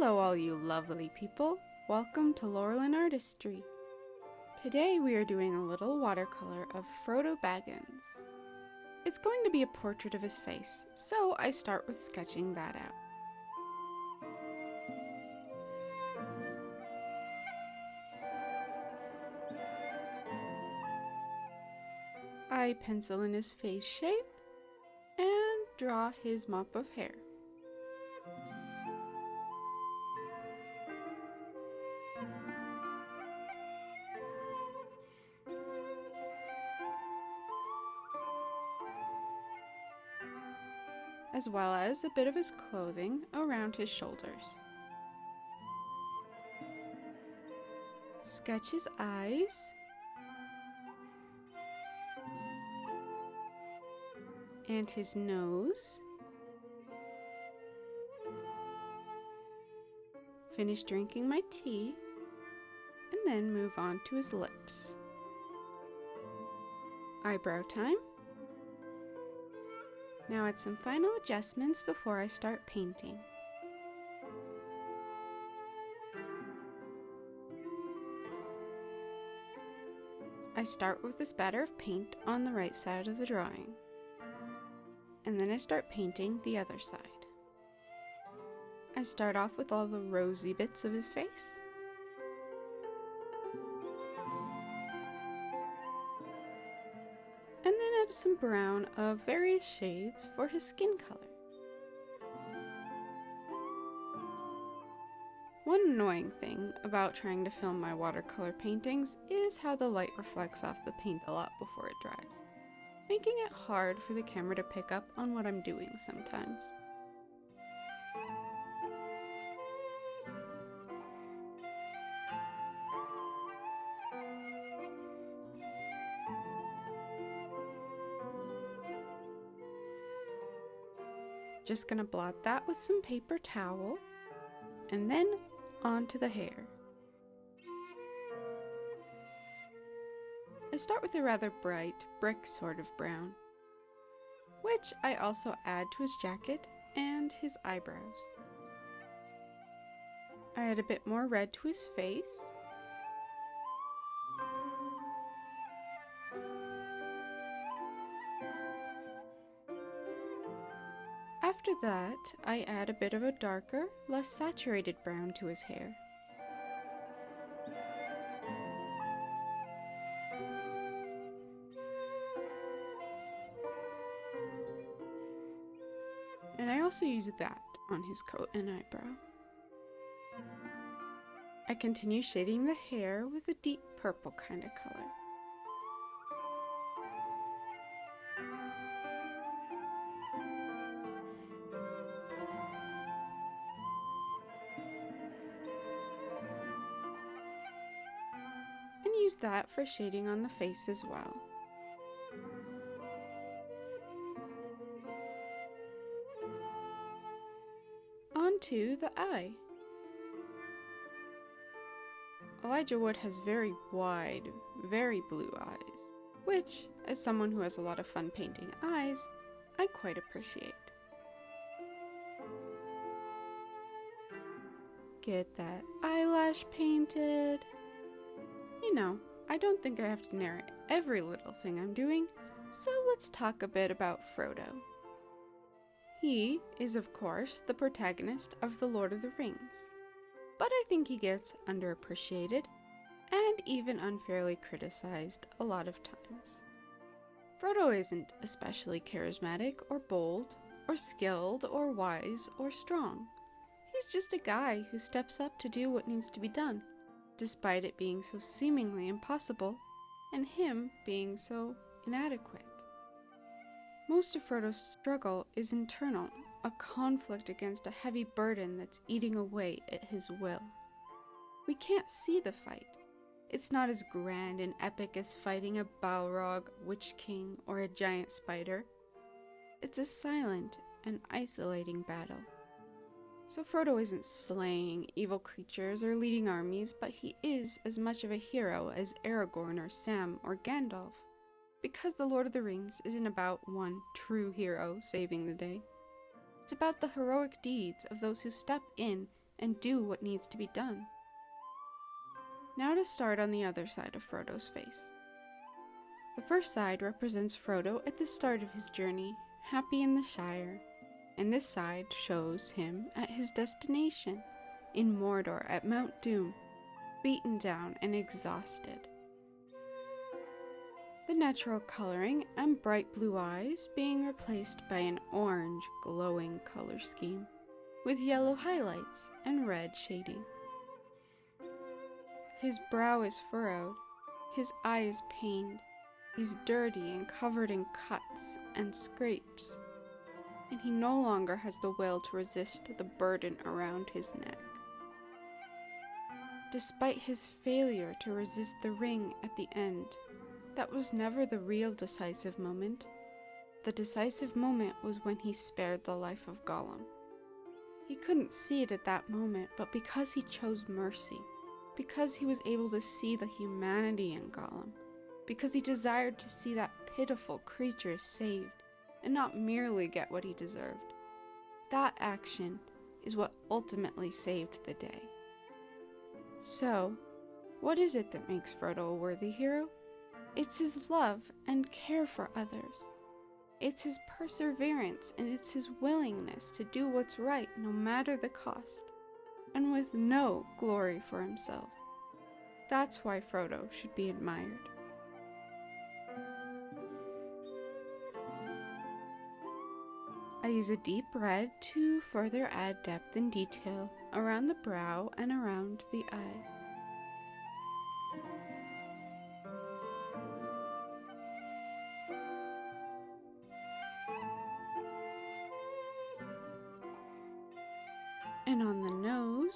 Hello all you lovely people, welcome to Laurel Artistry. Today we are doing a little watercolor of Frodo Baggins. It's going to be a portrait of his face, so I start with sketching that out. I pencil in his face shape and draw his mop of hair. As well as a bit of his clothing around his shoulders. Sketch his eyes. And his nose. Finish drinking my tea, and then move on to his lips. Eyebrow time. Now add some final adjustments before I start painting. I start with a spatter of paint on the right side of the drawing, and then I start painting the other side. I start off with all the rosy bits of his face. And then add some brown of various shades for his skin color. One annoying thing about trying to film my watercolor paintings is how the light reflects off the paint a lot before it dries, making it hard for the camera to pick up on what I'm doing sometimes. Just gonna blot that with some paper towel, and then onto the hair. I start with a rather bright brick sort of brown, which I also add to his jacket and his eyebrows. I add a bit more red to his face. After that, I add a bit of a darker, less saturated brown to his hair. And I also use that on his coat and eyebrow. I continue shading the hair with a deep purple kind of color. And use that for shading on the face as well. Onto the eye. Elijah Wood has very wide, very blue eyes, which, as someone who has a lot of fun painting eyes, I quite appreciate. Get that eyelash painted. You know, I don't think I have to narrate every little thing I'm doing, so let's talk a bit about Frodo. He is, of course, the protagonist of The Lord of the Rings, but I think he gets underappreciated and even unfairly criticized a lot of times. Frodo isn't especially charismatic or bold or skilled or wise or strong. He's just a guy who steps up to do what needs to be done, despite it being so seemingly impossible and him being so inadequate. Most of Frodo's struggle is internal, a conflict against a heavy burden that's eating away at his will. We can't see the fight. It's not as grand and epic as fighting a Balrog, Witch King, or a giant spider. It's a silent and isolating battle. So Frodo isn't slaying evil creatures or leading armies, but he is as much of a hero as Aragorn or Sam or Gandalf. Because The Lord of the Rings isn't about one true hero saving the day. It's about the heroic deeds of those who step in and do what needs to be done. Now to start on the other side of Frodo's face. The first side represents Frodo at the start of his journey, happy in the Shire, and this side shows him at his destination, in Mordor at Mount Doom, beaten down and exhausted. The natural coloring and bright blue eyes being replaced by an orange glowing color scheme, with yellow highlights and red shading. His brow is furrowed, his eyes pained, he's dirty and covered in cuts and scrapes, and he no longer has the will to resist the burden around his neck. Despite his failure to resist the ring at the end, that was never the real decisive moment. The decisive moment was when he spared the life of Gollum. He couldn't see it at that moment, but because he chose mercy, because he was able to see the humanity in Gollum, because he desired to see that pitiful creature saved, and not merely get what he deserved. That action is what ultimately saved the day. So, what is it that makes Frodo a worthy hero? It's his love and care for others. It's his perseverance and it's his willingness to do what's right no matter the cost, and with no glory for himself. That's why Frodo should be admired. I use a deep red to further add depth and detail around the brow and around the eye. And on the nose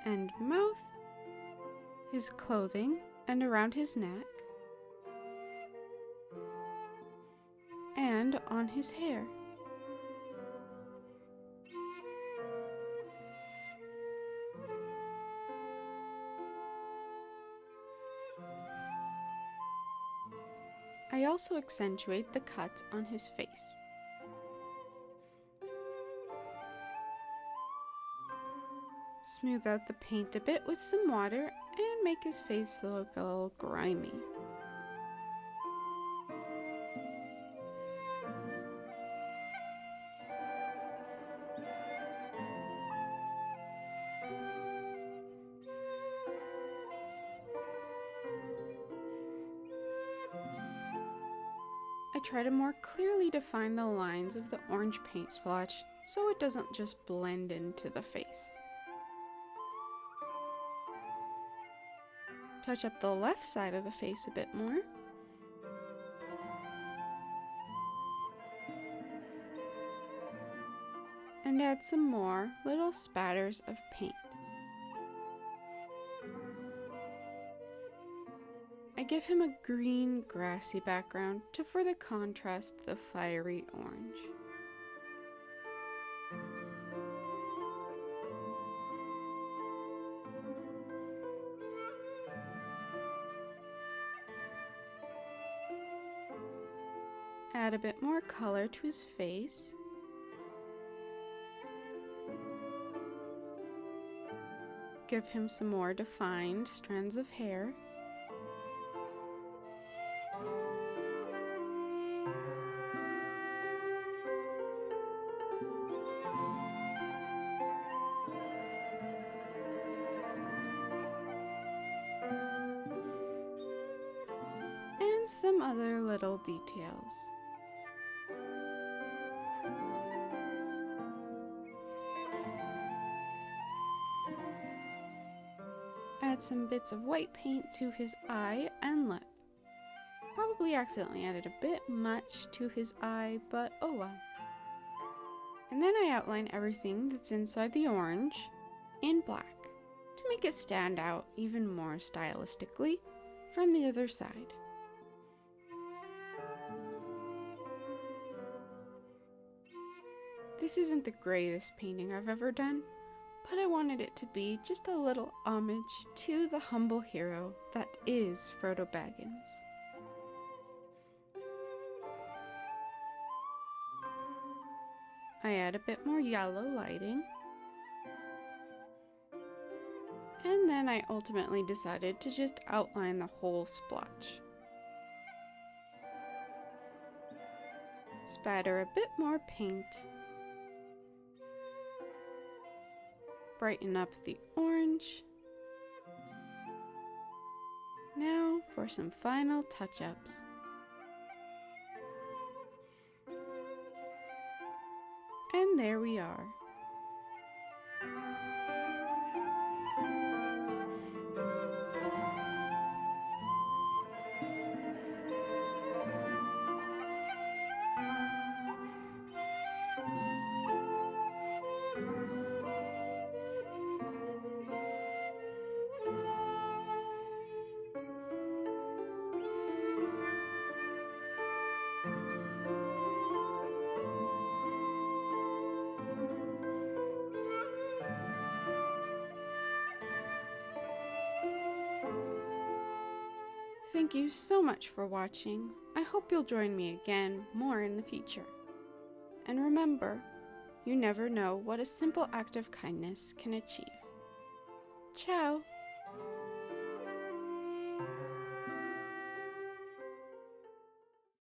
and mouth, his clothing and around his neck, and on his hair. I also accentuate the cuts on his face. Smooth out the paint a bit with some water and make his face look a little grimy. I try to more clearly define the lines of the orange paint splotch so it doesn't just blend into the face. Touch up the left side of the face a bit more. And add some more little spatters of paint. I give him a green, grassy background to further contrast the fiery orange. Add a bit more color to his face. Give him some more defined strands of hair. And some other little details. Add some bits of white paint to his eye and lip. Probably accidentally added a bit much to his eye, but oh well. And then I outline everything that's inside the orange in black to make it stand out even more stylistically from the other side. This isn't the greatest painting I've ever done, but I wanted it to be just a little homage to the humble hero that is Frodo Baggins. I add a bit more yellow lighting then I ultimately decided to just outline the whole splotch. Spatter a bit more paint. Brighten up the orange. Now for some final touch-ups. And there we are. Thank you so much for watching. I hope you'll join me again more in the future. And remember, you never know what a simple act of kindness can achieve. Ciao!